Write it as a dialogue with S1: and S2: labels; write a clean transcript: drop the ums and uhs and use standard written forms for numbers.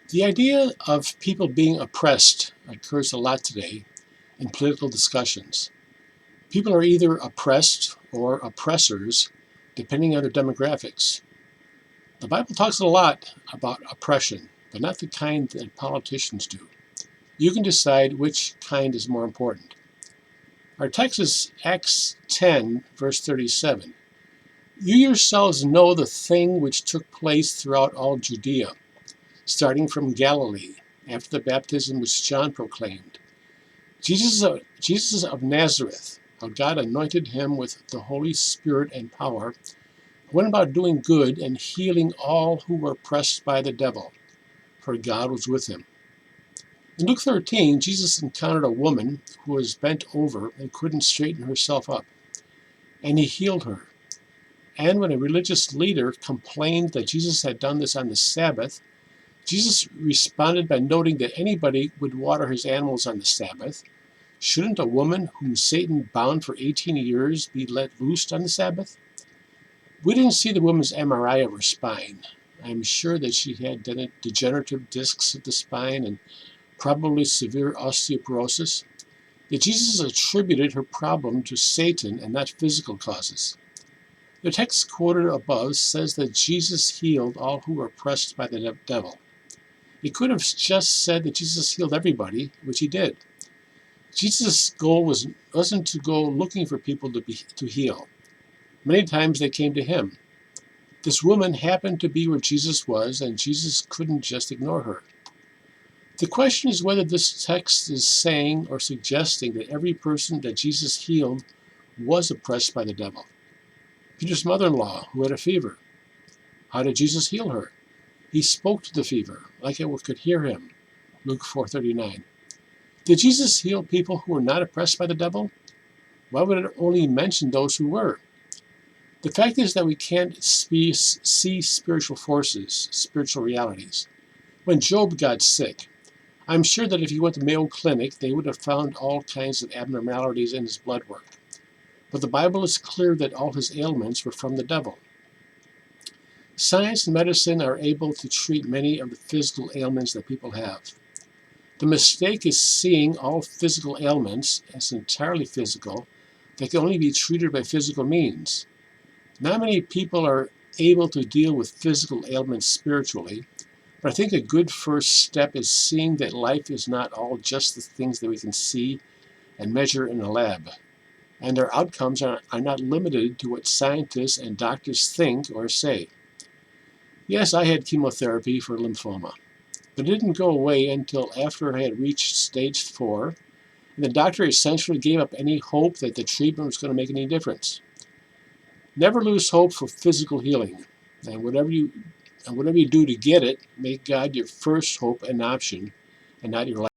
S1: The idea of people being oppressed occurs a lot today in political discussions. People are either oppressed or oppressors, depending on their demographics. The Bible talks a lot about oppression, but not the kind that politicians do. You can decide which kind is more important. Our text is Acts 10, verse 37. You yourselves know the thing which took place throughout all Judea, starting from Galilee, after the baptism which John proclaimed. Jesus of Nazareth, how God anointed him with the Holy Spirit and power, went about doing good and healing all who were oppressed by the devil, for God was with him. In Luke 13, Jesus encountered a woman who was bent over and couldn't straighten herself up, and he healed her. And when a religious leader complained that Jesus had done this on the Sabbath, Jesus responded by noting that anybody would water his animals on the Sabbath. Shouldn't a woman whom Satan bound for 18 years be let loose on the Sabbath? We didn't see the woman's MRI of her spine. I'm sure that she had degenerative discs of the spine and probably severe osteoporosis. Yet Jesus attributed her problem to Satan and not physical causes. The text quoted above says that Jesus healed all who were oppressed by the devil. He could have just said that Jesus healed everybody, which he did. Jesus' goal wasn't to go looking for people to heal. Many times they came to him. This woman happened to be where Jesus was, and Jesus couldn't just ignore her. The question is whether this text is saying or suggesting that every person that Jesus healed was oppressed by the devil. Peter's mother-in-law, who had a fever. How did Jesus heal her? He spoke to the fever, like it could hear him. Luke 4:39. Did Jesus heal people who were not oppressed by the devil? Why would it only mention those who were? The fact is that we can't see spiritual forces, spiritual realities. When Job got sick, I'm sure that if he went to Mayo Clinic, they would have found all kinds of abnormalities in his blood work. But the Bible is clear that all his ailments were from the devil. Science and medicine are able to treat many of the physical ailments that people have. The mistake is seeing all physical ailments as entirely physical that can only be treated by physical means. Not many people are able to deal with physical ailments spiritually, but I think a good first step is seeing that life is not all just the things that we can see and measure in a lab, and our outcomes are not limited to what scientists and doctors think or say. Yes, I had chemotherapy for lymphoma, but it didn't go away until after I had reached stage 4, and the doctor essentially gave up any hope that the treatment was going to make any difference. Never lose hope for physical healing, and whatever you do to get it, make God your first hope and option, and not your